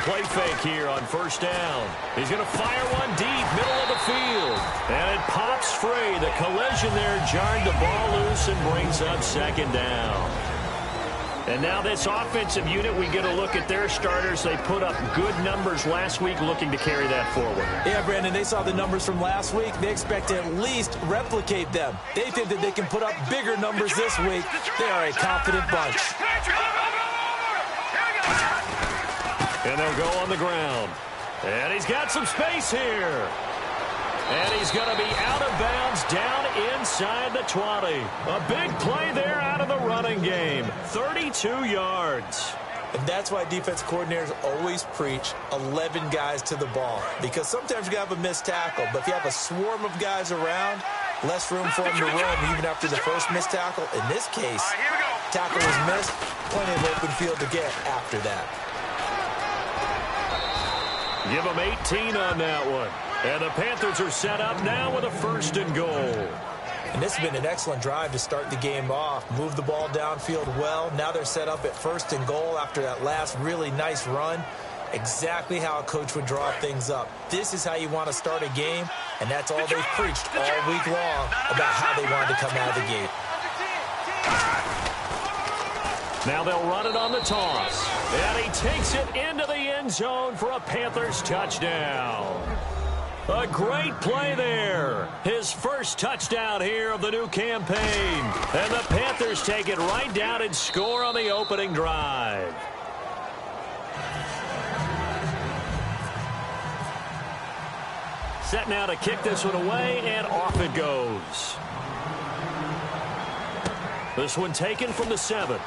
play fake here on first down. He's going to fire one deep, middle of the field. And it pops free. The collision there jarred the ball loose and brings up second down. And now this offensive unit, we get a look at their starters. They put up good numbers last week, looking to carry that forward. Yeah, Brandon, they saw the numbers from last week. They expect to at least replicate them. They think that they can put up bigger numbers this week. They are a confident bunch. And they'll go on the ground. And he's got some space here. And he's going to be out of bounds down inside the 20. A big play there out of the running game. 32 yards. And that's why defense coordinators always preach 11 guys to the ball. Because sometimes you have a missed tackle. But if you have a swarm of guys around, less room for them to run even after the first missed tackle. In this case, tackle was missed. Plenty of open field to get after that. Give them 18 on that one. And the Panthers are set up now with a 1st and goal. And this has been an excellent drive to start the game off. Move the ball downfield well. Now they're set up at 1st and goal after that last really nice run. Exactly how a coach would draw things up. This is how you want to start a game, and that's all they've preached all week long about how they wanted to come out of the gate. Now they'll run it on the toss. And he takes it into the end zone for a Panthers touchdown. A great play there. His first touchdown here of the new campaign. And the Panthers take it right down and score on the opening drive. Set now to kick this one away, and off it goes. This one taken from the 7.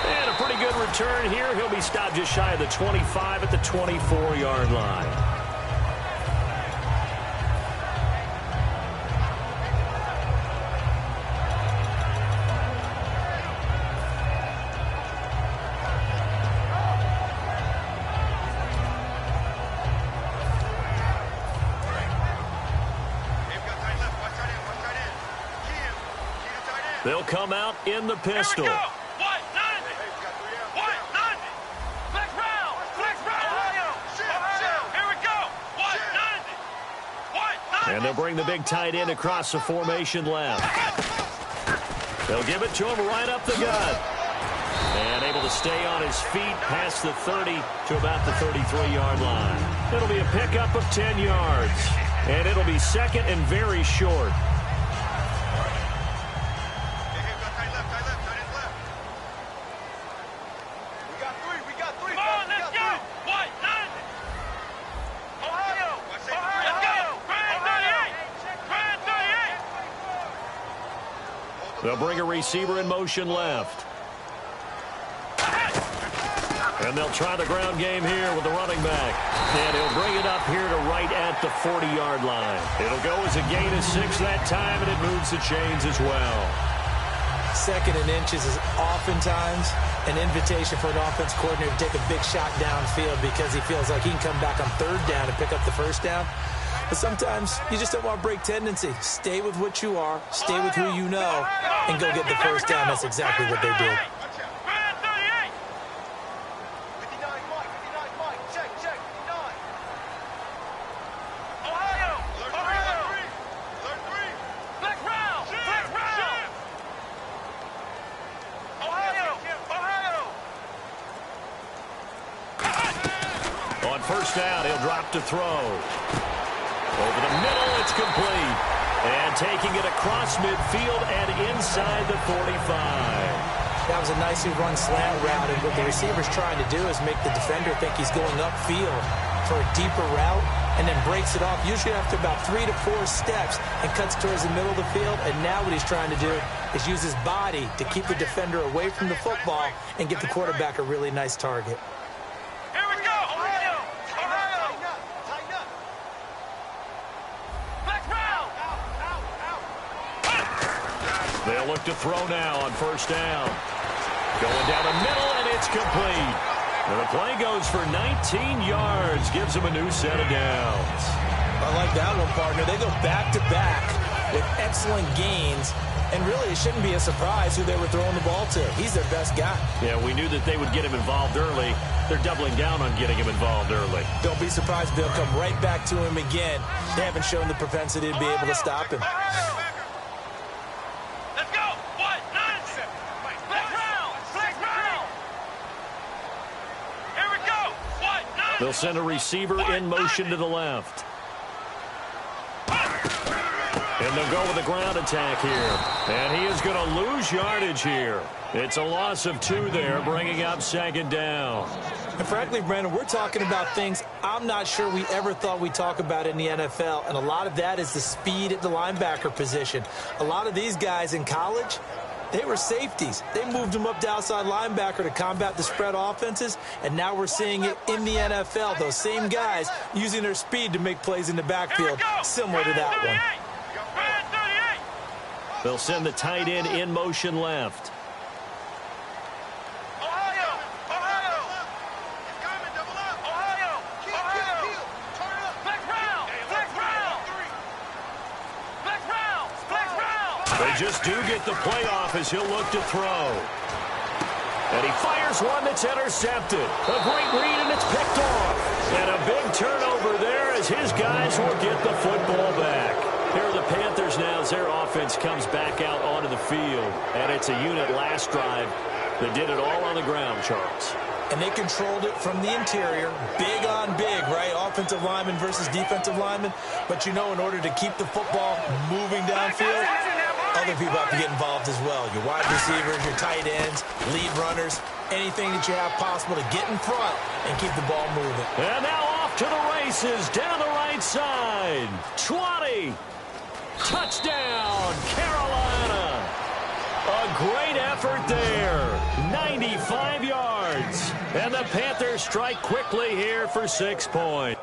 And a pretty good return here. He'll be stopped just shy of the 25 at the 24-yard line. They'll come out in the pistol. And they'll bring the big tight end across the formation left. They'll give it to him right up the gut. And able to stay on his feet past the 30 to about the 33-yard line. It'll be a pickup of 10 yards. And it'll be second and very short. They'll bring a receiver in motion left. And they'll try the ground game here with the running back. And he'll bring it up here to right at the 40-yard line. It'll go as a gain of 6 that time, and it moves the chains as well. 2nd and inches is oftentimes an invitation for an offense coordinator to take a big shot downfield because he feels like he can come back on 3rd down and pick up the 1st down. But sometimes you just don't want to break tendency. Stay with what you are, stay with who you know, and go get the 1st down. That's exactly what they did. On 1st down, he'll drop to throw. Over the middle, it's complete. And taking it across midfield and inside the 45. That was a nicely run slant route, and what the receiver's trying to do is make the defender think he's going upfield for a deeper route, and then breaks it off, usually after about 3 to 4 steps, and cuts towards the middle of the field. And now what he's trying to do is use his body to keep the defender away from the football and give the quarterback a really nice target. They'll look to throw now on 1st down. Going down the middle, and it's complete. And the play goes for 19 yards. Gives them a new set of downs. I like that one, partner. They go back-to-back with excellent gains. And really, it shouldn't be a surprise who they were throwing the ball to. He's their best guy. Yeah, we knew that they would get him involved early. They're doubling down on getting him involved early. Don't be surprised if they'll come right back to him again. They haven't shown the propensity to be able to stop him. Let's go. What? Flex round. Here we go. What? They'll send a receiver in motion to the left. And they'll go with a ground attack here. And he is going to lose yardage here. It's a loss of 2 there, bringing up second down. And frankly, Brandon, we're talking about things I'm not sure we ever thought we'd talk about in the NFL. And a lot of that is the speed at the linebacker position. A lot of these guys in college, they were safeties. They moved them up to outside linebacker to combat the spread offenses. And now we're seeing it in the NFL. Those same guys using their speed to make plays in the backfield, similar to that one. They'll send the tight end in motion left. They just do get the play off as he'll look to throw. And he fires one that's intercepted. A great read, and it's picked off. And a big turnover there as his guys will get the football back. Here are the Panthers now as their offense comes back out onto the field. And it's a unit last drive that did it all on the ground, Charles. And they controlled it from the interior. Big on big, right? Offensive lineman versus defensive lineman. But, you know, in order to keep the football moving downfield, other people have to get involved as well. Your wide receivers, your tight ends, lead runners, anything that you have possible to get in front and keep the ball moving. And now off to the races down the right side. 20. Touchdown, Carolina. A great effort there. 95 yards. And the Panthers strike quickly here for 6 points.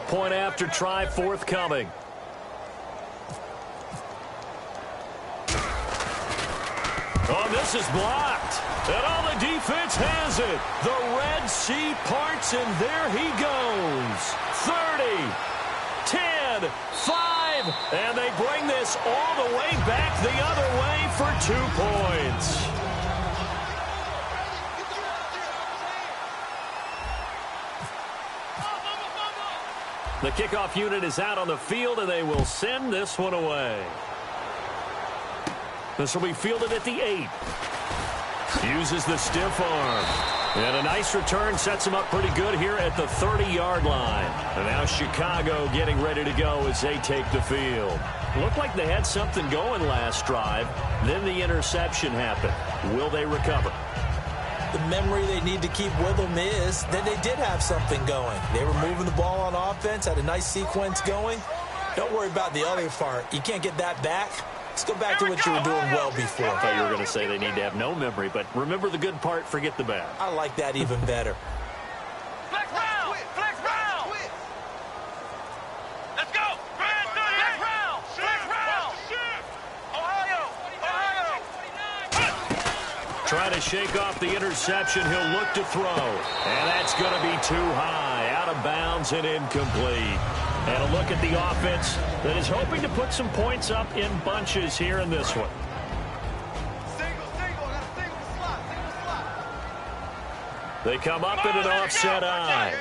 Point after try forthcoming. Oh, this is blocked. And all the defense has it. The Red Sea parts, and there he goes. 30, 10, 5, and they bring this all the way back the other way for 2 points. The kickoff unit is out on the field, and they will send this one away. This will be fielded at the 8. Uses the stiff arm. And a nice return sets him up pretty good here at the 30-yard line. And now Chicago getting ready to go as they take the field. Looked like they had something going last drive. Then the interception happened. Will they recover? The memory they need to keep with them is that they did have something going. They were moving the ball on offense, had a nice sequence going. Don't worry about the other part. You can't get that back. Let's go back to what you were doing well before. I thought you were going to say they need to have no memory, but remember the good part, forget the bad. I like that even better. Flex round! Flex round! Let's go! Flex round! Flex round! Ohio! Trying to shake off the interception. He'll look to throw. And that's going to be too high. Out of bounds and incomplete. And a look at the offense that is hoping to put some points up in bunches here in this one. They come up in an offset eye.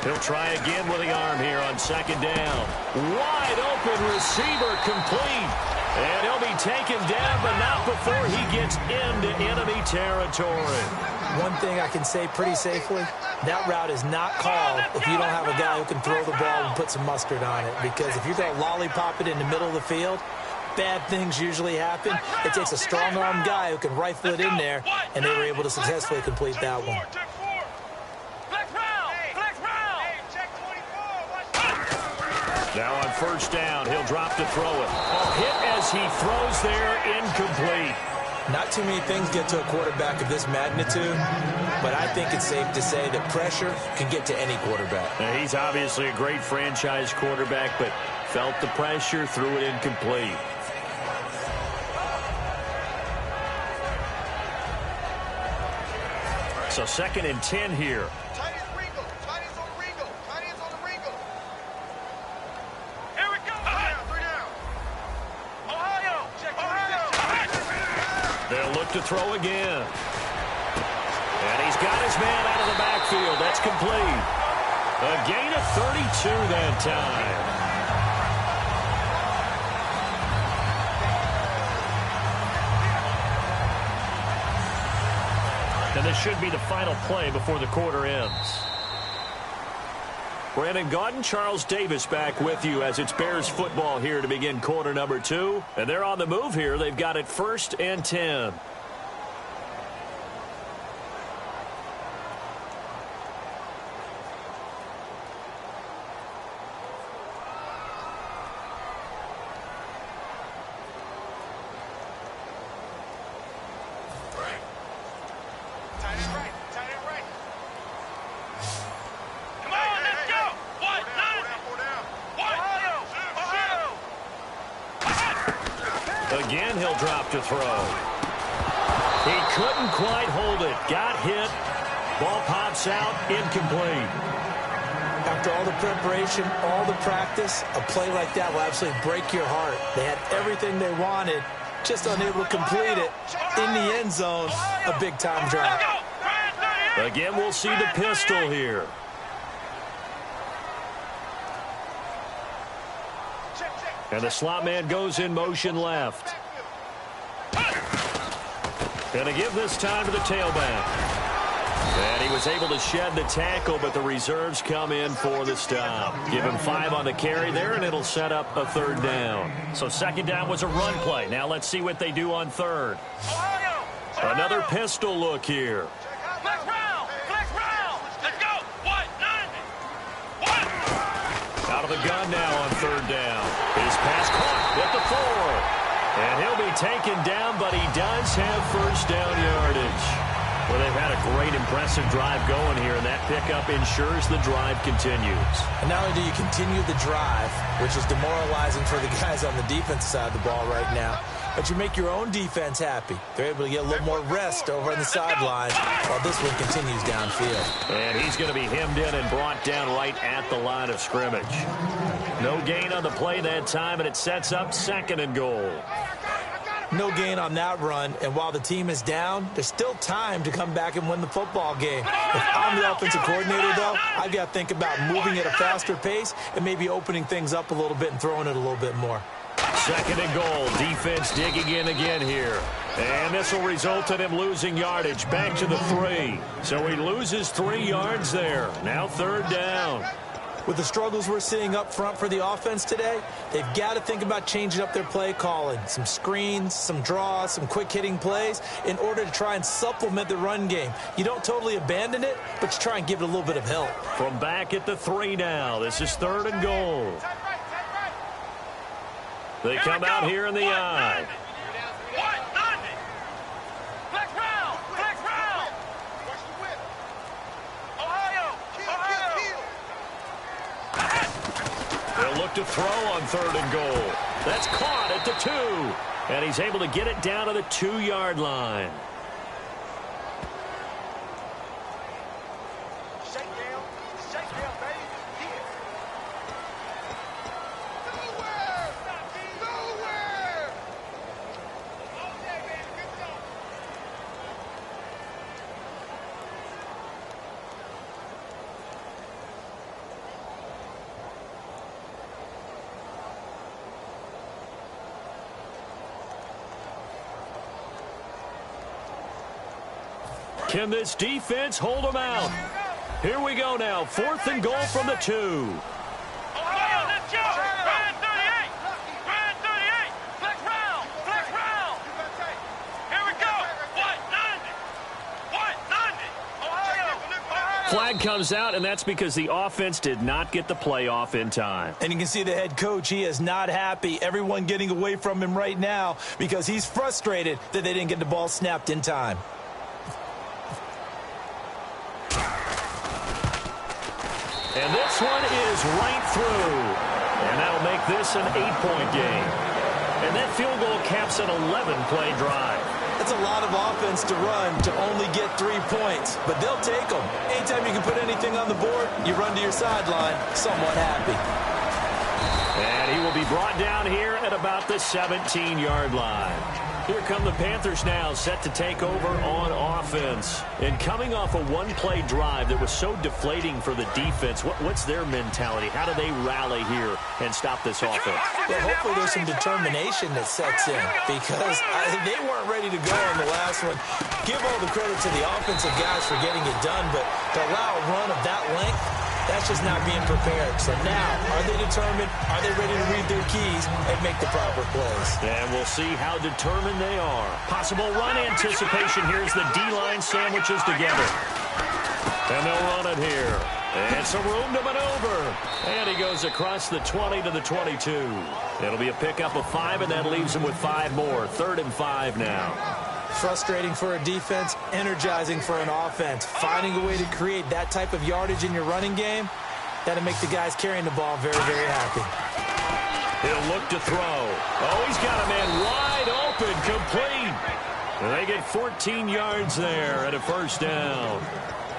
He'll try again with the arm here on second down. Wide open receiver complete. And he'll be taken down, but not before he gets into enemy territory. One thing I can say pretty safely, that route is not called if you don't have a guy who can throw the ball and put some mustard on it. Because if you're going to lollipop it in the middle of the field, bad things usually happen. It takes a strong-armed guy who can rifle it in there, and they were able to successfully complete that one. Now on first down, he'll drop to throw it. Oh, hit as he throws there, incomplete. Not too many things get to a quarterback of this magnitude, but I think it's safe to say that pressure can get to any quarterback. Now, he's obviously a great franchise quarterback, but felt the pressure, threw it incomplete. So 2nd and 10 here. Tight ends Ringo. Tight ends on the Ringo. Tight ends on the Ringo. Here we go. 3 down. Ohio. Check. They'll look to throw again. And he's got his man out of the backfield. That's complete. A gain of 32 that time. And this should be the final play before the quarter ends. Brandon Gaudin, Charles Davis back with you as it's Bears football here to begin quarter number 2. And they're on the move here. They've got it 1st and 10. Again, he'll drop to throw. He couldn't quite hold it. Got hit. Ball pops out. Incomplete. After all the preparation, all the practice, a play like that will absolutely break your heart. They had everything they wanted, just unable to complete it. In the end zone, a big-time drop. Again, we'll see the pistol here. And the slot man goes in motion left. Going to give this time to the tailback. And he was able to shed the tackle, but the reserves come in for the stop. Give him 5 on the carry there, and it'll set up a 3rd down. So 2nd down was a run play. Now let's see what they do on 3rd. Another pistol look here. Out of the gun now on 3rd down. His pass caught at the 4. And he'll be taken down, but he does have 1st down yardage. Well, they've had a great, impressive drive going here, and that pickup ensures the drive continues. And not only do you continue the drive, which is demoralizing for the guys on the defensive side of the ball right now, but you make your own defense happy. They're able to get a little more rest over on the sidelines while this one continues downfield. And he's going to be hemmed in and brought down right at the line of scrimmage. No gain on the play that time, and it sets up 2nd and goal. No gain on that run, and while the team is down, there's still time to come back and win the football game. If I'm the offensive coordinator, though, I've got to think about moving at a faster pace and maybe opening things up a little bit and throwing it a little bit more. 2nd and goal. Defense digging in again here. And this will result in him losing yardage back to the 3. So he loses 3 yards there. Now 3rd down. With the struggles we're seeing up front for the offense today, they've got to think about changing up their play calling. Some screens, some draws, some quick-hitting plays in order to try and supplement the run game. You don't totally abandon it, but you try and give it a little bit of help. From back at the 3 now. This is 3rd and goal. They come out here in the I. They'll look to throw on 3rd and goal. That's caught at the 2. And he's able to get it down to the 2-yard line. Can this defense hold them out? Here we go now. 4th and goal from the 2. Ohio, let's go! Ryan 38! Ryan 38! Flex round! Flex round! Here we go! What? 90! What? 90! Ohio! flag comes out, and that's because the offense did not get the play off in time. And you can see the head coach, he is not happy. Everyone getting away from him right now because he's frustrated that they didn't get the ball snapped in time. And this one is right through. And that'll make this an 8-point game. And that field goal caps an 11-play drive. That's a lot of offense to run to only get 3 points, but they'll take them. Anytime you can put anything on the board, you run to your sideline somewhat happy. And he will be brought down here at about the 17-yard line. Here come the Panthers now, set to take over on offense. And coming off a one-play drive that was so deflating for the defense, what's their mentality? How do they rally here and stop this offense? Well, hopefully there's some determination that sets in because they weren't ready to go on the last one. Give all the credit to the offensive guys for getting it done, but to allow a run of that length, that's just not being prepared. So now, are they determined? Are they ready to read their keys and make the proper plays? And we'll see how determined they are. Possible run anticipation. Here's the D-line sandwiches together. And they'll run it here. And some room to maneuver. And he goes across the 20 to the 22. It'll be a pickup of 5, and that leaves him with 5 more. 3rd and 5 now. Frustrating for a defense, energizing for an offense. Finding a way to create that type of yardage in your running game, that'll make the guys carrying the ball very, very happy. He'll look to throw. Oh, he's got a man wide open, complete. And they get 14 yards there at a 1st down.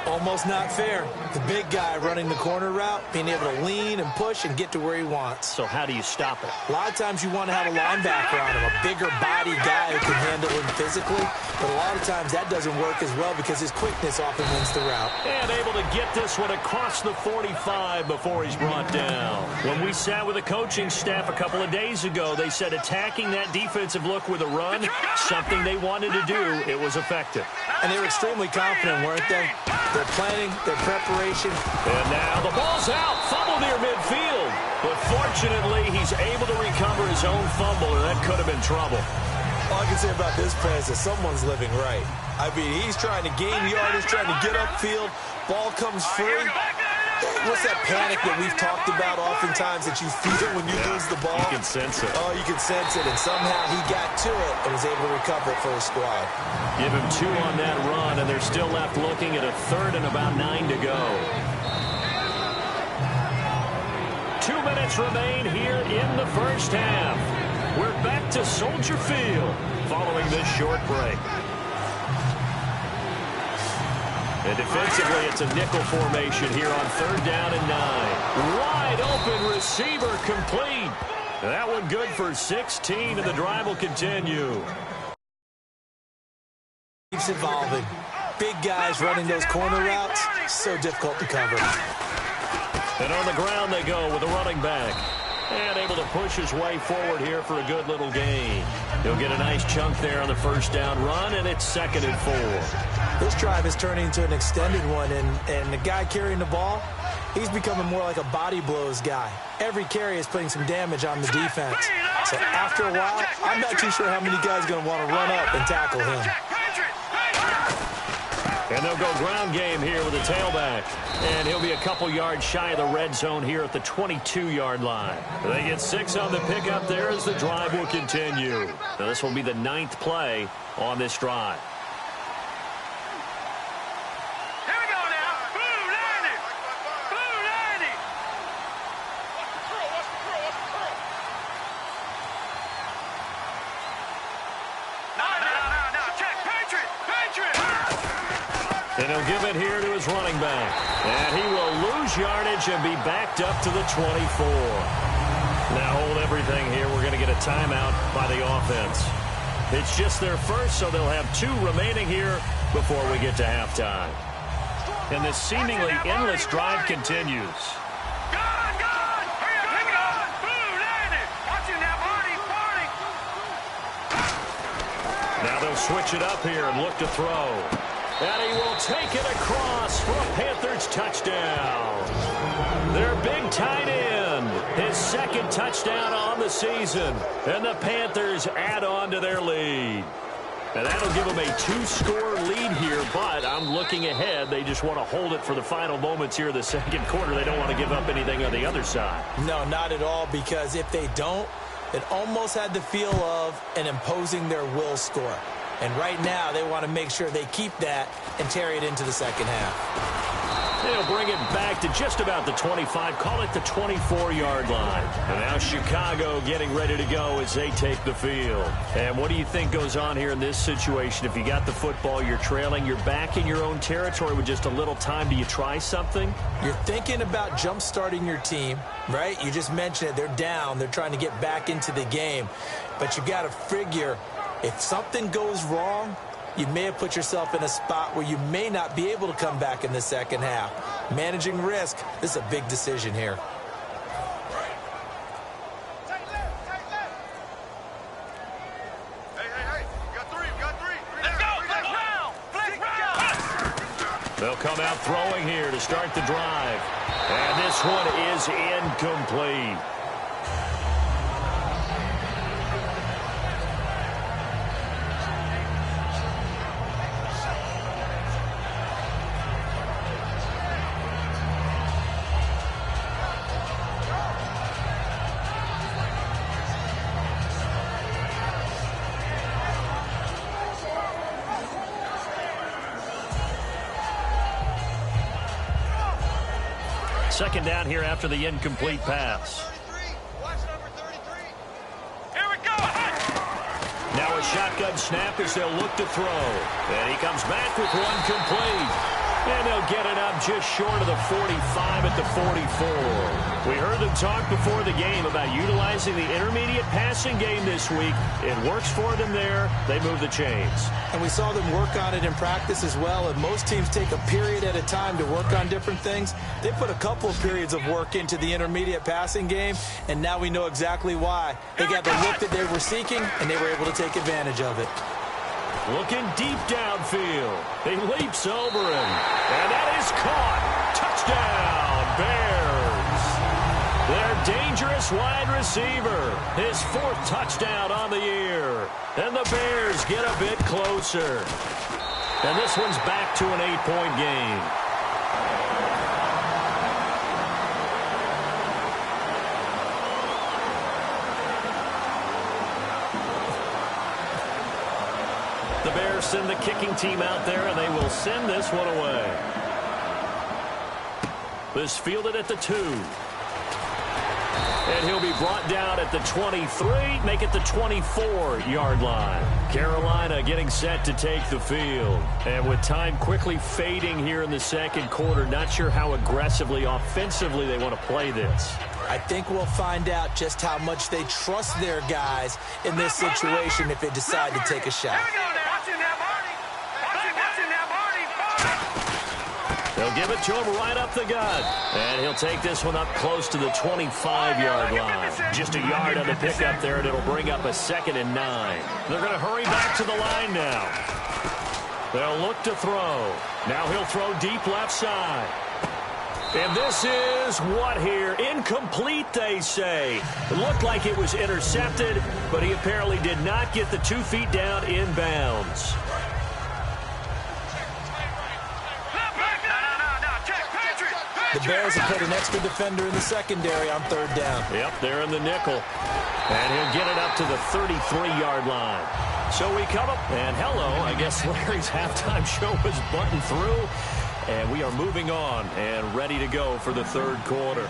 Almost not fair. The big guy running the corner route, being able to lean and push and get to where he wants. So how do you stop it? A lot of times you want to have a linebacker on him, a bigger body guy who can handle him physically. But a lot of times that doesn't work as well because his quickness often wins the route. And able to get this one across the 45 before he's brought down. When we sat with the coaching staff a couple of days ago, they said attacking that defensive look with a run, something they wanted to do, it was effective. And they were extremely confident, weren't they? Their planning, their preparation. And now the ball's out. Fumble near midfield. But fortunately, he's able to recover his own fumble, or that could have been trouble. All I can say about this play is that someone's living right. I mean, he's trying to gain yardage, trying to get upfield. Ball comes free. What's that panic that we've talked about oftentimes that you feel when you lose the ball? You can sense it. Oh, you can sense it. And somehow he got to it and was able to recover it for his squad. Give him 2 on that run, and they're still left looking at a 3rd and about 9 to go. 2 minutes remain here in the 1st half. We're back to Soldier Field following this short break. And defensively, it's a nickel formation here on 3rd down and 9. Wide open receiver complete. That one good for 16, and the drive will continue. Keeps evolving. Big guys running those corner routes, so difficult to cover. And on the ground they go with the running back. And able to push his way forward here for a good little gain. He'll get a nice chunk there on the 1st down run, and it's 2nd and 4. This drive is turning into an extended one, and the guy carrying the ball, he's becoming more like a body blows guy. Every carry is putting some damage on the defense. So after a while, I'm not too sure how many guys are going to want to run up and tackle him. And they'll go ground game here with a tailback. And he'll be a couple yards shy of the red zone here at the 22-yard line. They get 6 on the pickup there as the drive will continue. Now this will be the 9th play on this drive. Here we go now. Blue 90. Blue 90. Watch the curl. No. Check. Patriot. And he'll give it here to his running back. And he will lose yardage and be backed up to the 24. Now hold everything here. We're going to get a timeout by the offense. It's just their first, so they'll have 2 remaining here before we get to halftime. And this seemingly endless drive continues. Gone. Hurry up. Blue 90. Watch him now, party. Now they'll switch it up here and look to throw. And he will take it across for a Panthers touchdown. Their big tight end, his 2nd touchdown on the season. And the Panthers add on to their lead. And that'll give them a 2-score lead here, but I'm looking ahead. They just want to hold it for the final moments here in the second quarter. They don't want to give up anything on the other side. No, not at all, because if they don't, it almost had the feel of an imposing their will score. And right now, they want to make sure they keep that and carry it into the second half. They'll bring it back to just about the 25, call it the 24-yard line. And now Chicago getting ready to go as they take the field. And what do you think goes on here in this situation? If you got the football, you're trailing, you're back in your own territory with just a little time. Do you try something? You're thinking about jump-starting your team, right? You just mentioned it. They're down. They're trying to get back into the game. But you got to figure, if something goes wrong, you may have put yourself in a spot where you may not be able to come back in the second half. Managing risk, this is a big decision here. Hey, you got three. Let's go, flex round. They'll come out throwing here to start the drive. And this one is incomplete. Second down here after the incomplete pass. Watch number 33. Here we go. Now a shotgun snap as they'll look to throw. And he comes back with one complete. And they'll get it up just short of the 45 at the 44. We heard them talk before the game about utilizing the intermediate passing game this week. It works for them there. They move the chains. And we saw them work on it in practice as well. And most teams take a period at a time to work on different things. They put a couple of periods of work into the intermediate passing game, and now we know exactly why. They got the look that they were seeking, and they were able to take advantage of it. Looking deep downfield. He leaps over him. And that is caught. Touchdown, Bears. Their dangerous wide receiver. His 4th touchdown on the year. And the Bears get a bit closer. And this one's back to an 8-point game. The Bears send the kicking team out there, and they will send this one away. This fielded at the 2. And he'll be brought down at the 23, make it the 24-yard line. Carolina getting set to take the field. And with time quickly fading here in the second quarter, not sure how aggressively, offensively they want to play this. I think we'll find out just how much they trust their guys in this situation if they decide to take a shot. They'll give it to him right up the gut. And he'll take this one up close to the 25-yard line. Just a yard on the pickup there, and it'll bring up a 2nd and 9. They're going to hurry back to the line now. They'll look to throw. Now he'll throw deep left side. And this is what here? Incomplete, they say. It looked like it was intercepted, but he apparently did not get the 2 feet down inbounds. The Bears have put an extra defender in the secondary on 3rd down. Yep, they're in the nickel. And he'll get it up to the 33-yard line. So we come up, and hello, I guess Larry's halftime show was buttoned through. And we are moving on and ready to go for the 3rd quarter.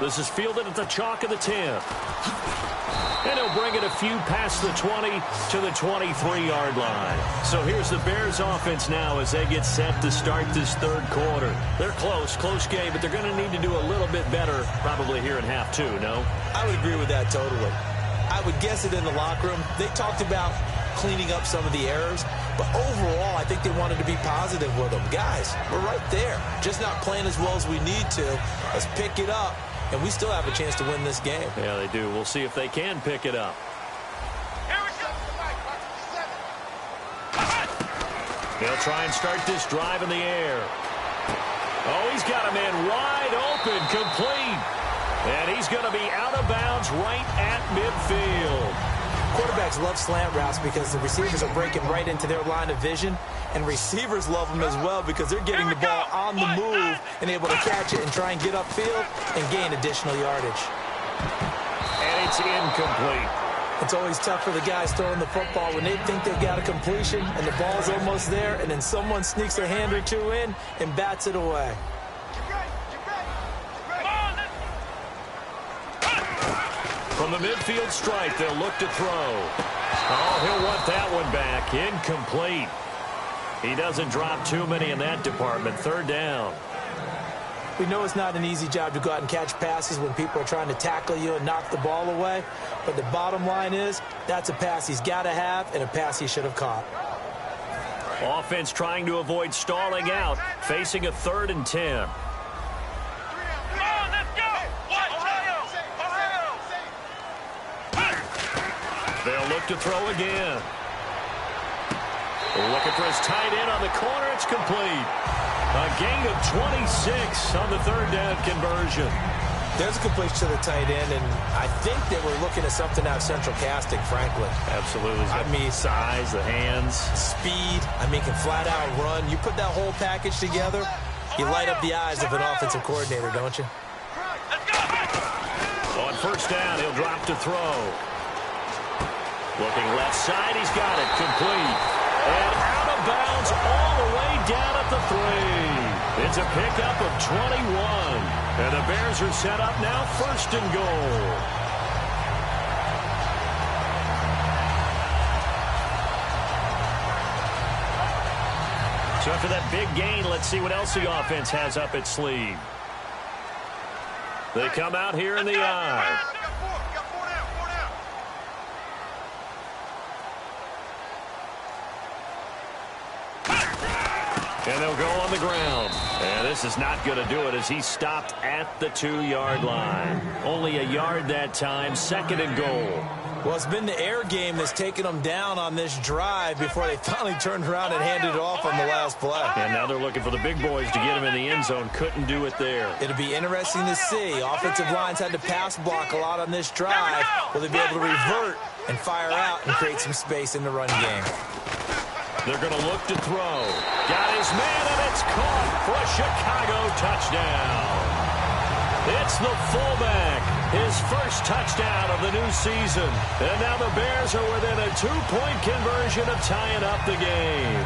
This is fielded at the chalk of the 10. And he'll bring it a few past the 20 to the 23-yard line. So here's the Bears offense now as they get set to start this 3rd quarter. They're close game, but they're going to need to do a little bit better probably here in half 2, no? I would agree with that totally. I would guess it in the locker room. They talked about cleaning up some of the errors, but overall, I think they wanted to be positive with them. Guys, we're right there. Just not playing as well as we need to. Let's pick it up. And we still have a chance to win this game. Yeah, they do. We'll see if they can pick it up. They'll try and start this drive in the air. Oh, he's got a man wide open, complete. And he's going to be out of bounds right at midfield. Quarterbacks love slant routes because the receivers are breaking right into their line of vision, and receivers love them as well because they're getting the ball on the move and able to catch it and try and get upfield and gain additional yardage. And it's incomplete. It's always tough for the guys throwing the football when they think they've got a completion and the ball's almost there, and then someone sneaks a hand or two in and bats it away. From the midfield stripe, they'll look to throw. Oh, he'll want that one back. Incomplete. He doesn't drop too many in that department. Third down. We know it's not an easy job to go out and catch passes when people are trying to tackle you and knock the ball away. But the bottom line is, that's a pass he's got to have and a pass he should have caught. Offense trying to avoid stalling out, facing a 3rd and 10. They'll look to throw again. Looking for his tight end on the corner. It's complete. A gain of 26 on the 3rd down conversion. There's a completion to the tight end, and I think they were looking at something out of central casting, frankly. Absolutely. I mean, size, the hands. Speed. I mean, can flat out run. You put that whole package together, you light up the eyes of an offensive coordinator, don't you? On 1st down, he'll drop to throw. Looking left side, he's got it. Complete. And out of bounds all the way down at the 3. It's a pickup of 21. And the Bears are set up now 1st and goal. So after that big gain, let's see what else the offense has up its sleeve. They come out here in the eye. And they'll go on the ground. And this is not going to do it as he's stopped at the 2-yard line. Only a yard that time, 2nd and goal. Well, it's been the air game that's taken them down on this drive before they finally turned around and handed it off on the last play. And now they're looking for the big boys to get him in the end zone. Couldn't do it there. It'll be interesting to see. Offensive lines had to pass block a lot on this drive. Will they be able to revert and fire out and create some space in the run game? They're going to look to throw. Got his man, and it's caught for a Chicago touchdown. It's the fullback, his first touchdown of the new season. And now the Bears are within a 2-point conversion of tying up the game.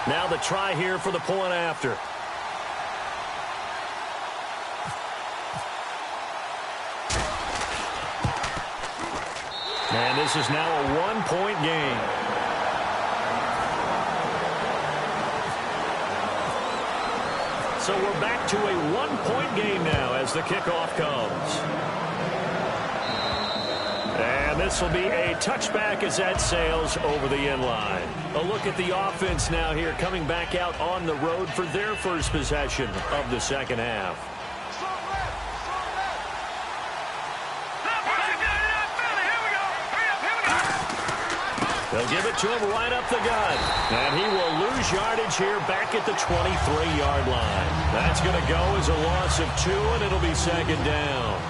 Now the try here for the point after. And this is now a 1-point game. So we're back to a 1-point game now as the kickoff comes. And this will be a touchback as that sails over the end line. A look at the offense now here coming back out on the road for their first possession of the 2nd half. They'll give it to him right up the gut. And he will lose yardage here back at the 23-yard line. That's going to go as a loss of 2, and it'll be 2nd down.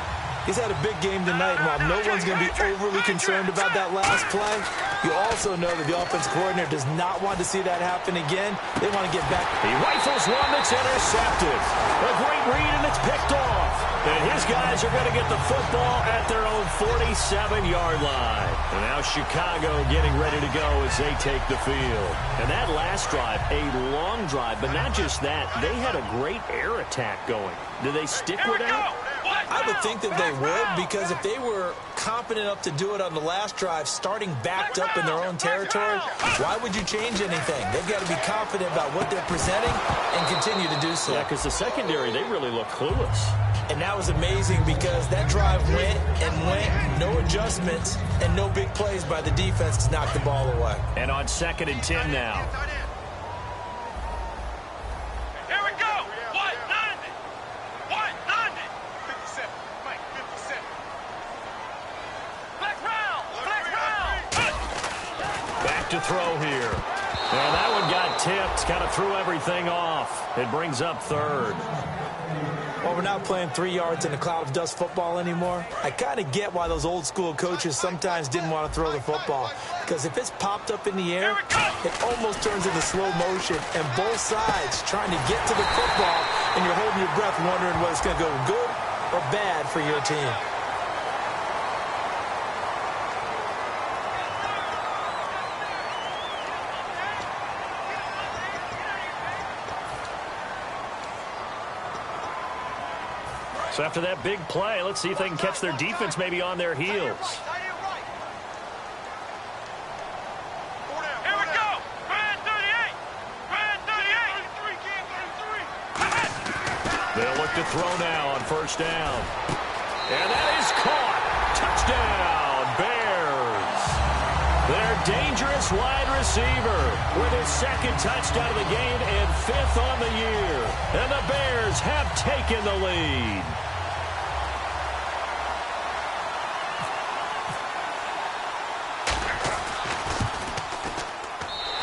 He's had a big game tonight, and while no one's going to be overly concerned about that last play, you also know that the offensive coordinator does not want to see that happen again. They want to get back. He rifles one that's intercepted. A great read, and it's picked off. And his guys are going to get the football at their own 47-yard line. And now Chicago getting ready to go as they take the field. And that last drive, a long drive, but not just that. They had a great air attack going. Do they stick with that? I would think that they would, because if they were competent enough to do it on the last drive, starting backed up in their own territory, why would you change anything? They've got to be confident about what they're presenting and continue to do so. Yeah, because the secondary, they really look clueless. And that was amazing because that drive went and went, no adjustments, and no big plays by the defense to knock the ball away. And on 2nd and 10 now. Here we go. 190. 190. 57. Mike, 57. Black round. tipped. Kind of threw everything off. It brings up third. Well, we're not playing 3 yards in a cloud of dust football anymore. I kind of get why those old school coaches sometimes didn't want to throw the football. Because if it's popped up in the air, it almost turns into slow motion. And both sides trying to get to the football, and you're holding your breath wondering whether it's going to go good or bad for your team. So after that big play, let's see if they can catch their defense maybe on their heels. Here we go. Brand 38. Brand 38. They'll look to throw now on first down. And that is caught. Touchdown, Bears. Their dangerous wide receiver with his second touchdown of the game and 5th on the year. And the Bears have taken the lead.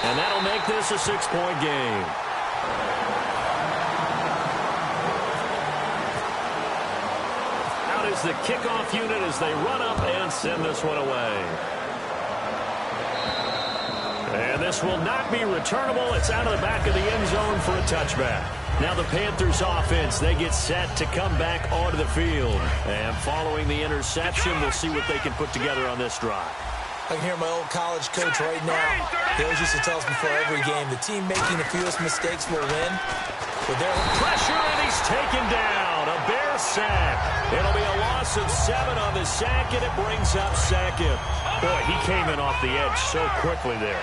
And that'll make this a 6-point game. Out is the kickoff unit as they run up and send this one away. And this will not be returnable. It's out of the back of the end zone for a touchback. Now the Panthers offense, they get set to come back onto the field. And following the interception, we'll see what they can put together on this drive. I can hear my old college coach right now. He always used to tell us before every game, the team making the fewest mistakes will win. With their pressure, and he's taken down. A Bear sack. It'll be a loss of 7 on the sack, and it brings up second. Boy, he came in off the edge so quickly there.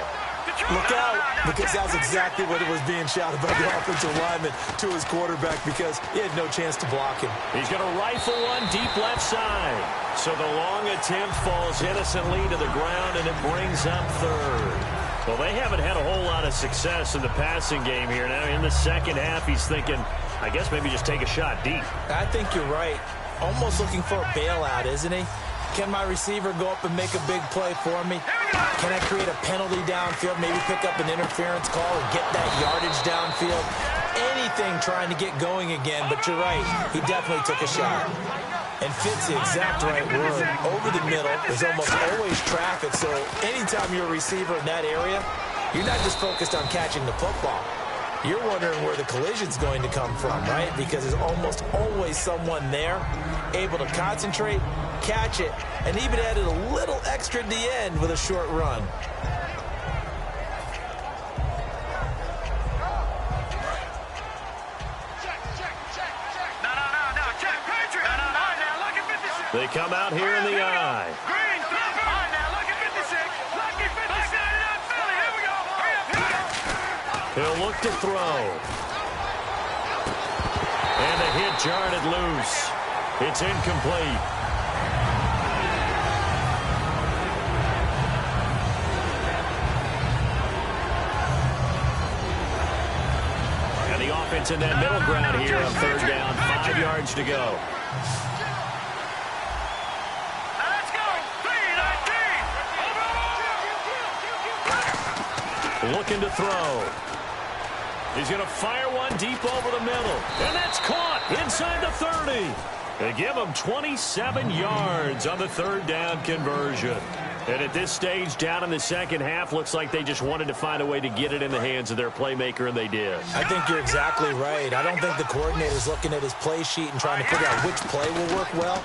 Look out, because that was exactly what it was being shouted by the offensive lineman to his quarterback because he had no chance to block him. He's going to rifle one deep left side. So the long attempt falls innocently to the ground, and it brings up third. Well, they haven't had a whole lot of success in the passing game here. Now in the second half, he's thinking, I guess maybe just take a shot deep. I think you're right. Almost looking for a bailout, isn't he? Can my receiver go up and make a big play for me? Can I create a penalty downfield, maybe pick up an interference call and get that yardage downfield? Anything trying to get going again, but you're right. He definitely took a shot. And fits the exact right word. Over the middle, there's almost always traffic, so anytime you're a receiver in that area, you're not just focused on catching the football. You're wondering where the collision's going to come from, right? Because there's almost always someone there able to concentrate, catch it, and even added a little extra at the end with a short run. They come out here in the eye. Green, now look at 56. Lucky 56. Here we go. Hurry up, here we go. He'll look to throw. And the hit jarred it loose. It's incomplete. And the offense in that middle ground here on third down. 5 yards to go. Looking to throw. He's going to fire one deep over the middle. And that's caught inside the 30. They give him 27 yards on the third down conversion. And at this stage, down in the second half, looks like they just wanted to find a way to get it in the hands of their playmaker, and they did. I think you're exactly right. I don't think the coordinator's looking at his play sheet and trying to figure out which play will work well.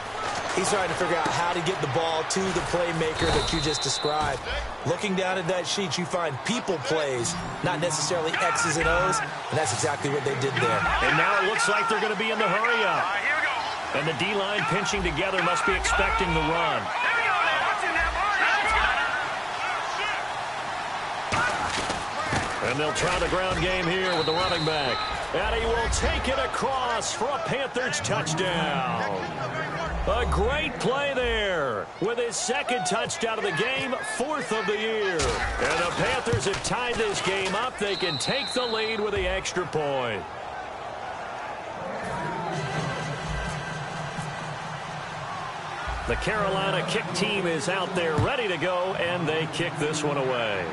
He's trying to figure out how to get the ball to the playmaker that you just described. Looking down at that sheet, you find people plays, not necessarily X's and O's, and that's exactly what they did there. And now it looks like they're going to be in the hurry up. And the D-line pinching together must be expecting the run. And they'll try the ground game here with the running back. And he will take it across for a Panthers touchdown. A great play there with his second touchdown of the game, 4th of the year. And the Panthers have tied this game up. They can take the lead with the extra point. The Carolina kick team is out there ready to go, and they kick this one away.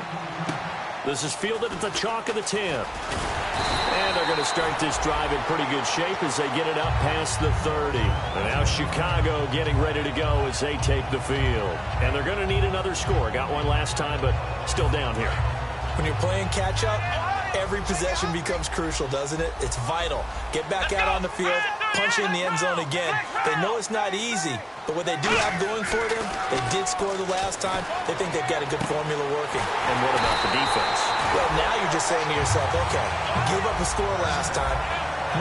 This is fielded at the chalk of the 10. And they're going to start this drive in pretty good shape as they get it up past the 30. And now Chicago getting ready to go as they take the field. And they're going to need another score. Got one last time, but still down here. When you're playing catch-up, every possession becomes crucial, doesn't it? It's vital. Get back out on the field, punch in the end zone again. They know it's not easy, but what they do have going for them, they did score the last time. They think they've got a good formula working. And what about the defense? Well, now you're just saying to yourself, okay, give up a score last time.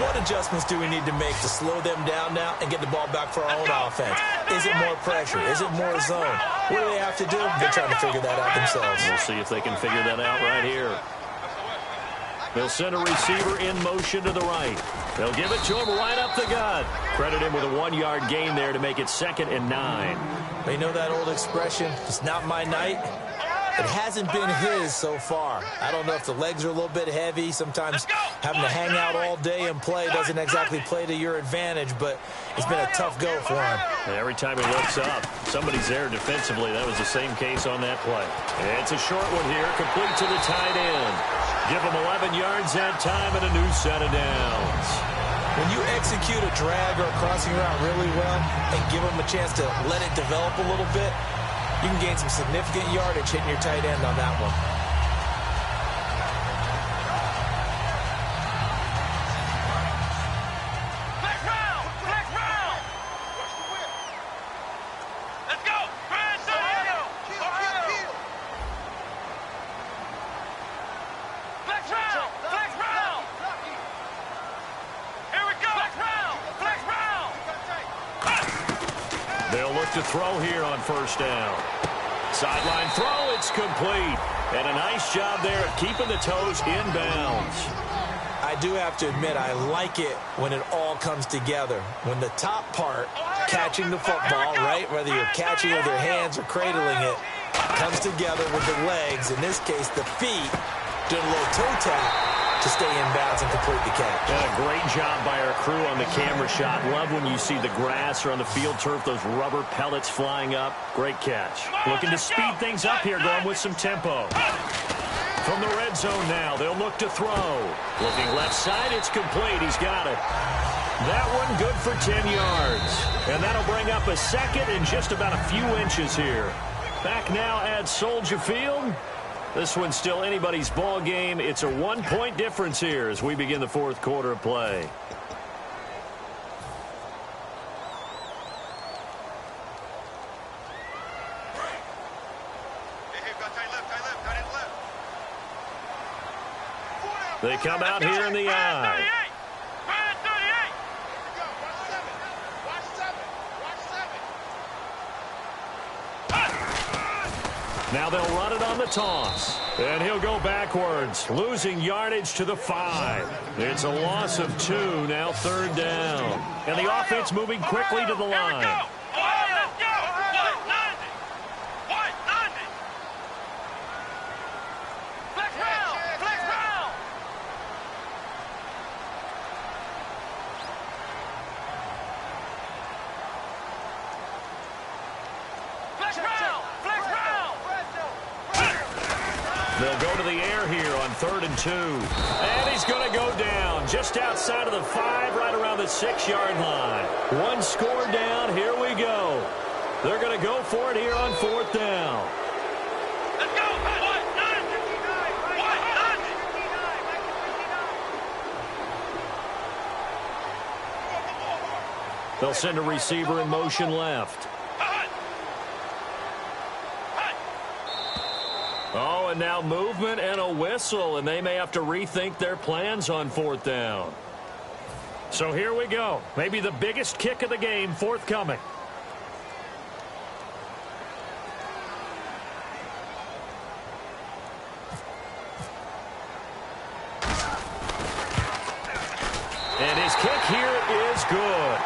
What adjustments do we need to make to slow them down now and get the ball back for our own offense? Is it more pressure? Is it more zone? What do they have to do? They're trying to figure that out themselves. We'll see if they can figure that out right here. They'll send a receiver in motion to the right. They'll give it to him right up the gut. Credit him with a 1-yard gain there to make it 2nd and 9. They know that old expression, it's not my night. It hasn't been his so far. I don't know if the legs are a little bit heavy. Sometimes having to hang out all day and play doesn't exactly play to your advantage, but it's been a tough go for him. And every time he looks up, somebody's there defensively. That was the same case on that play. It's a short one here, complete to the tight end. Give him 11 yards that time and a new set of downs. When you execute a drag or a crossing route really well and give them a chance to let it develop a little bit, you can gain some significant yardage hitting your tight end on that one. Flex round! Flex round! Let's go! Grand 38! Flex round! Flex round! Here we go! Flex round! Flex round! They'll look to throw here on 1st down. Sideline throw, it's complete. And a nice job there of keeping the toes in bounds. I do have to admit, I like it when it all comes together. When the top part, catching the football, right, whether you're catching it with your hands or cradling it, comes together with the legs, in this case the feet, doing a little toe tap to stay in bounds and complete the catch. And a great job by our crew on the camera shot. Love when you see the grass or on the field turf, those rubber pellets flying up. Great catch. Looking to speed things up here, going with some tempo. From the red zone now, they'll look to throw. Looking left side, it's complete. He's got it. That one good for 10 yards. And that'll bring up a 2nd and just about a few inches here. Back now at Soldier Field. This one's still anybody's ball game. It's a 1-point difference here as we begin the 4th quarter of play. They come out here in the eye. Grand 38! Now they'll run it on the toss. And he'll go backwards, losing yardage to the 5. It's a loss of 2, now 3rd down. And the offense moving quickly to the line. They'll go to the air here on 3rd and 2. And he's going to go down just outside of the 5, right around the 6-yard line. One score down. Here we go. They're going to go for it here on 4th down. Let's go! They'll send a receiver in motion left. Oh, and now movement and a whistle, and they may have to rethink their plans on 4th down. So here we go. Maybe the biggest kick of the game forthcoming. And his kick here is good.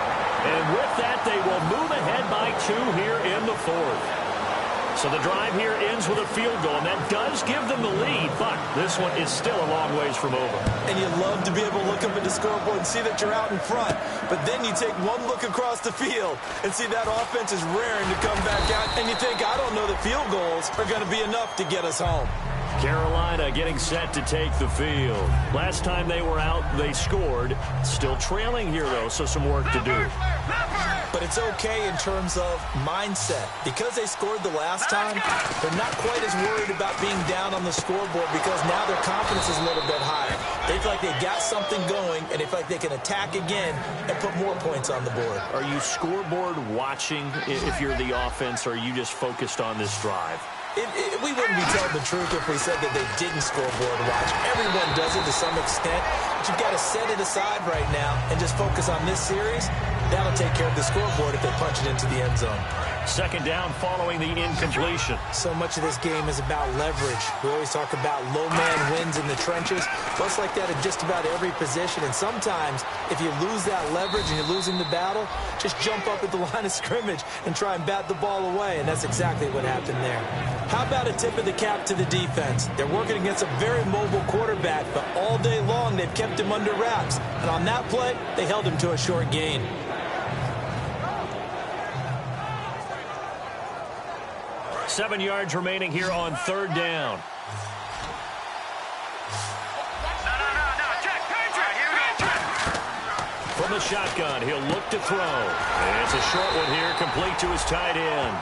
And with that, they will move ahead by 2 here in the 4th. So the drive here ends with a field goal, and that does give them the lead, but this one is still a long ways from over. And you love to be able to look up at the scoreboard and see that you're out in front, but then you take one look across the field and see that offense is raring to come back out, and you think, I don't know that field goals are going to be enough to get us home. Carolina getting set to take the field. Last time they were out, they scored. Still trailing here, though, so some work to do. But it's okay in terms of mindset. Because they scored the last time, they're not quite as worried about being down on the scoreboard because now their confidence is a little bit higher. They feel like they've got something going, and they feel like they can attack again and put more points on the board. Are you scoreboard watching if you're the offense, or are you just focused on this drive? We wouldn't be telling the truth if we said that they didn't scoreboard watch. Everyone does it to some extent, but you've got to set it aside right now and just focus on this series. That'll take care of the scoreboard if they punch it into the end zone. Second down following the incompletion. So much of this game is about leverage. We always talk about low man wins in the trenches. Well, it's like that in just about every position. And sometimes, if you lose that leverage and you're losing the battle, just jump up at the line of scrimmage and try and bat the ball away. And that's exactly what happened there. How about a tip of the cap to the defense? They're working against a very mobile quarterback, but all day long they've kept him under wraps. And on that play, they held him to a short gain. 7 yards remaining here on third down. No, Jack, Jack. From the shotgun, he'll look to throw. And it's a short one here, complete to his tight end.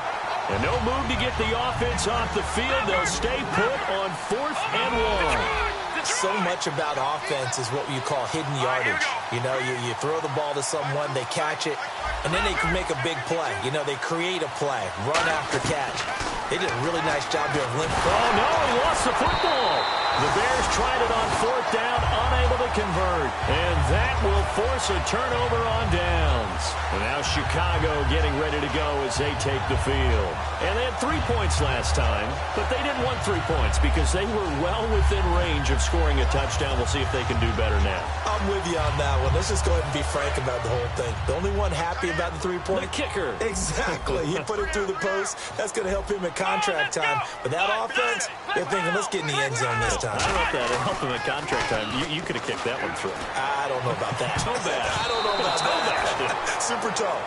And no move to get the offense off the field. They'll stay put on 4th and 1. So much about offense is what you call hidden yardage. You know, you throw the ball to someone, they catch it, and then they can make a big play. You know, they create a play, run after catch. They did a really nice job doing limp. Oh, no, he lost the football. The Bears tried it on 4th down, unable to convert. And that will force a turnover on downs. And now Chicago getting ready to go as they take the field. And they had 3 points last time, but they didn't want 3 points because they were well within range of scoring a touchdown. We'll see if they can do better now. I'm with you on that one. Let's just go ahead and be frank about the whole thing. The only one happy about the 3-point? The kicker. Exactly. He put it through the post. That's going to help him at contract time. But that offense, they're thinking, let's get in the end zone this time. I don't know if that helped him at contract time. You could have kicked that one through. I don't know about that. Toe bad. I don't know about that. Super toe.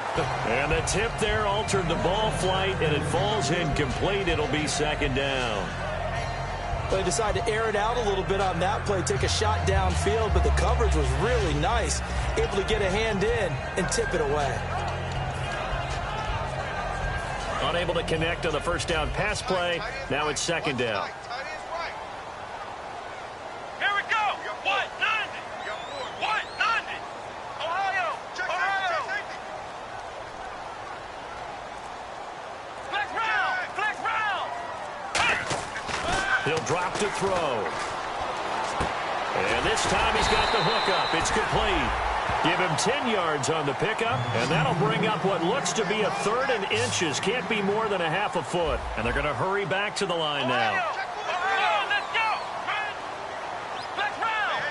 And the tip there altered the ball flight, and it falls incomplete. It'll be second down. They decided to air it out a little bit on that play, take a shot downfield, but the coverage was really nice, able to get a hand in and tip it away. Unable to connect on the first down pass play. Now it's second down. Here we go. 190. 190. Ohio. Flex round. He'll drop to throw. And this time he's got the hook up. It's complete. Give him 10 yards on the pickup, and that'll bring up what looks to be a 3rd and inches. Can't be more than a half a foot. And they're going to hurry back to the line now. Ohio, let's go. Flex round.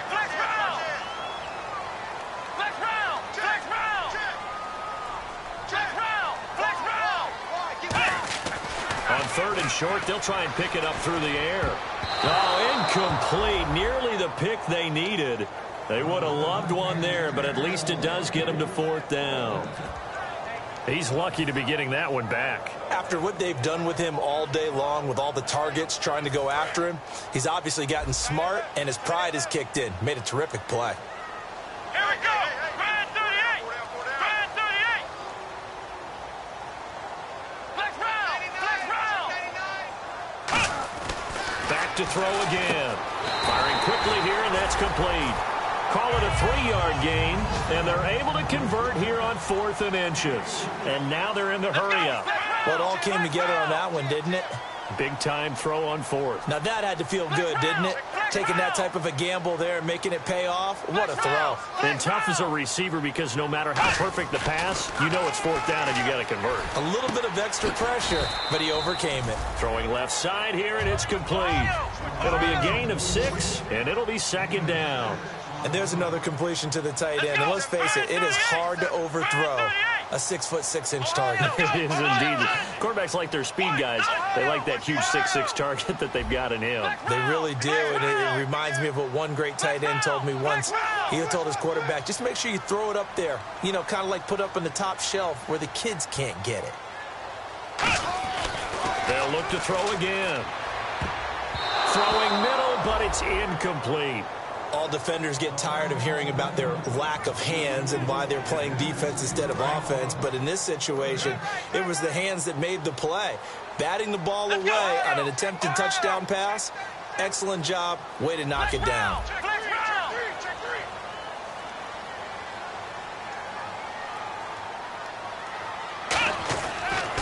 On 3rd and short, they'll try and pick it up through the air. Oh, incomplete. Nearly the pick they needed. They would have loved one there, but at least it does get him to 4th down. He's lucky to be getting that one back. After what they've done with him all day long with all the targets trying to go after him, he's obviously gotten smart, and his pride has kicked in. Made a terrific play. Here we go. Grand 38. Grand 38. Flex round. Back to throw again. Firing quickly here, and that's complete. Call it a 3-yard gain, and they're able to convert here on 4th and inches. And now they're in the hurry-up. Well, it all came together on that one, didn't it? Big-time throw on 4th. Now, that had to feel good, didn't it? Taking that type of a gamble there and making it pay off. What a throw. And tough as a receiver because no matter how perfect the pass, you know it's 4th down and you got to convert. A little bit of extra pressure, but he overcame it. Throwing left side here, and it's complete. It'll be a gain of 6, and it'll be second down. And there's another completion to the tight end. And let's face it, it is hard to overthrow a 6'6" target. It is indeed. Quarterbacks like their speed guys. They like that huge 6'6" target that they've got in him. They really do, and it reminds me of what one great tight end told me once. He told his quarterback, just make sure you throw it up there, you know, kind of like put up on the top shelf where the kids can't get it. They'll look to throw again. Throwing middle, but it's incomplete. All defenders get tired of hearing about their lack of hands and why they're playing defense instead of offense. But in this situation, it was the hands that made the play. Batting the ball away on an attempted touchdown pass. Excellent job. Way to knock it down.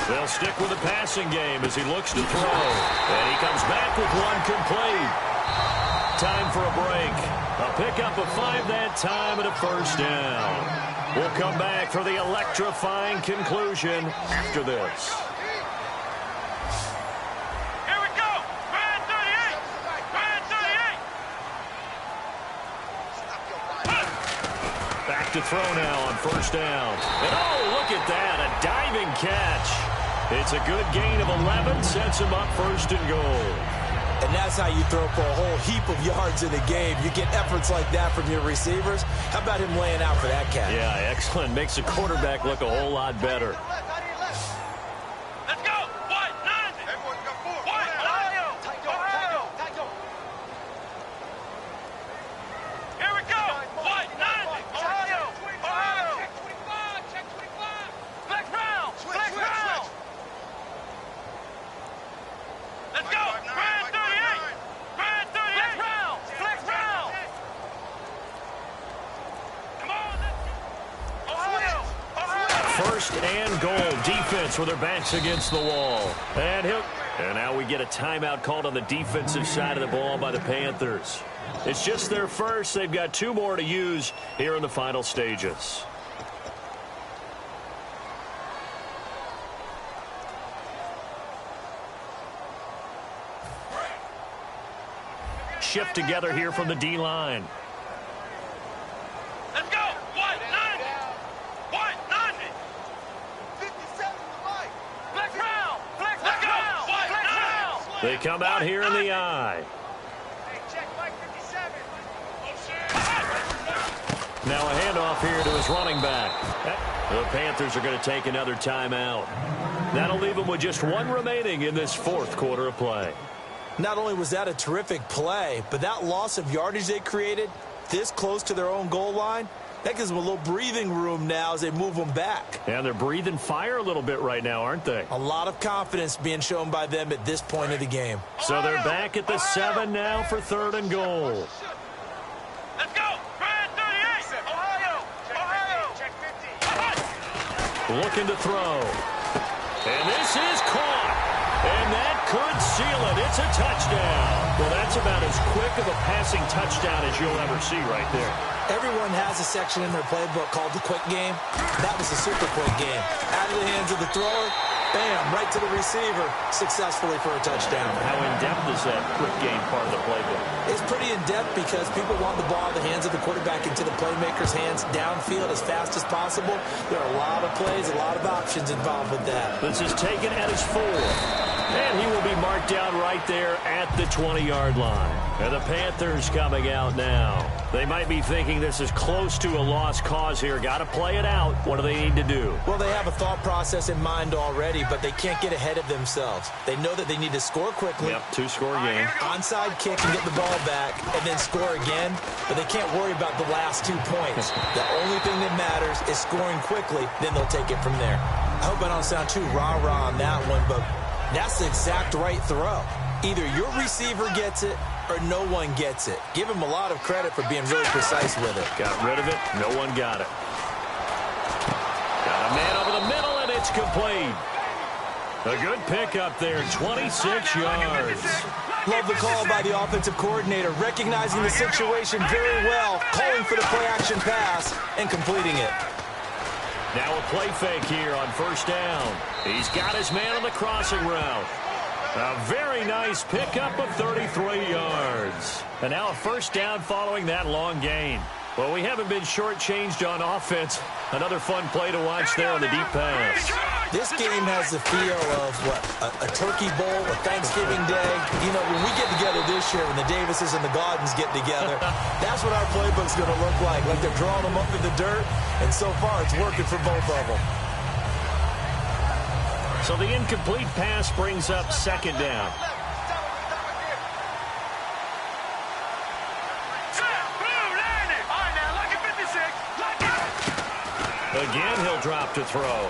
They'll stick with the passing game as he looks to throw. And he comes back with one complete. Time for a break. A pickup of 5 that time and a first down. We'll come back for the electrifying conclusion after this. Here we go. Brand 38. Brand 38. Back to throw now on first down. And oh, look at that. A diving catch. It's a good gain of 11. Sets him up first and goal. And that's how you throw for a whole heap of yards in a game. You get efforts like that from your receivers. How about him laying out for that catch? Yeah, excellent. Makes the quarterback look a whole lot better. Let's go. White, 90. Everyone go forward. White, Ohio. Ohio. Here we go. White, 90. Ohio. Ohio. Check 25. Flex round. Flex round. Let's go. Brand 38. Brand 38. Flex round. Flex round. Come on. Ohio. Ohio. First and goal. Defense with their backs against the wall. And now we get a timeout called on the defensive side of the ball by the Panthers. It's just their first. They've got 2 more to use here in the final stages. Shift together here from the D-line. Let's go. White, 90. White, 90. 57 to the right. Flex round. Flex round. White, flex round. They come out here in the eye. Hey, check Mike 57. Now a handoff here to his running back. The Panthers are going to take another timeout. That'll leave them with just 1 remaining in this 4th quarter of play. Not only was that a terrific play, but that loss of yardage they created this close to their own goal line, that gives them a little breathing room now as they move them back. And they're breathing fire a little bit right now, aren't they? A lot of confidence being shown by them at this point of the game. So they're back at the 7 now for 3rd and goal. Let's go. Brand 38. Ohio. Ohio. Check 50. Looking to throw. And this is caught. And that could seal it. It's a touchdown. Well, that's about as quick of a passing touchdown as you'll ever see right there. Everyone has a section in their playbook called the quick game. That was a super quick game. Out of the hands of the thrower, bam, right to the receiver, successfully for a touchdown. How in-depth is that quick game part of the playbook? It's pretty in-depth because people want the ball in the hands of the quarterback into the playmaker's hands downfield as fast as possible. There are a lot of plays, a lot of options involved with that. This is taken at his 4. And he will be marked down right there at the 20-yard line. And the Panthers coming out now. They might be thinking this is close to a lost cause here. Got to play it out. What do they need to do? Well, they have a thought process in mind already, but they can't get ahead of themselves. They know that they need to score quickly. Yep, 2-score game. Onside kick and get the ball back and then score again, but they can't worry about the last 2 points. The only thing that matters is scoring quickly, then they'll take it from there. I hope I don't sound too rah-rah on that one, but that's the exact right throw. Either your receiver gets it or no one gets it. Give him a lot of credit for being really precise with it. Got rid of it. No one got it. Got a man over the middle, and it's complete. A good pickup there, 26 yards. Love the call by the offensive coordinator, recognizing the situation very well, calling for the play-action pass, and completing it. Now a play fake here on first down. He's got his man on the crossing route. A very nice pickup of 33 yards. And now a first down following that long gain. Well, we haven't been shortchanged on offense. Another fun play to watch there on the deep pass. This game has the feel of, a turkey bowl, a Thanksgiving day. You know, when we get together this year, when the Davises and the Gaudens get together, that's what our playbook's going to look like they're drawing them up in the dirt, and so far it's working for both of them. So the incomplete pass brings up second down. Again, he'll drop to throw.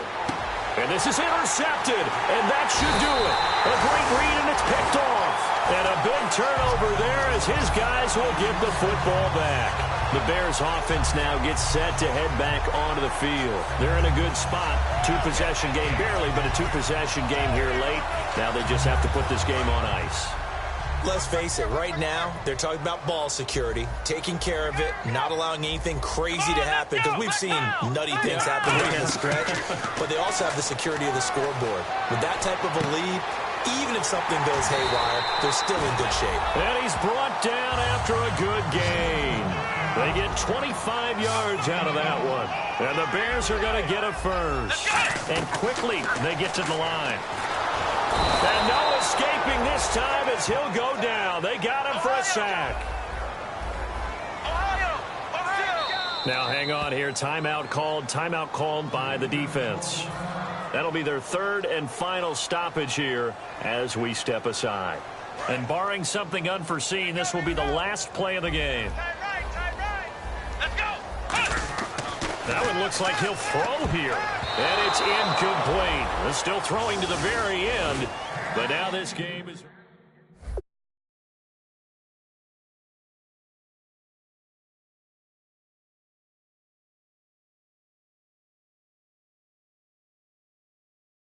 And this is intercepted, and that should do it. A great read, and it's picked off. And a big turnover there as his guys will give the football back. The Bears offense now gets set to head back onto the field. They're in a good spot. Two-possession game barely, but a two-possession game here late. Now they just have to put this game on ice. Let's face it, right now, they're talking about ball security, taking care of it, not allowing anything crazy to happen, because we've seen nutty things happen during the stretch, but they also have the security of the scoreboard. With that type of a lead, even if something goes haywire, they're still in good shape. And he's brought down after a good gain. They get 25 yards out of that one. And the Bears are going to get a first. And quickly, they get to the line. And no escaping this time as he'll go down. They got him for a sack. Now hang on here. Timeout called by the defense. That'll be their third and final stoppage here as we step aside. And barring something unforeseen, this will be the last play of the game. Let's go. That one looks like he'll throw here. And it's incomplete. Still throwing to the very end. But now this game is...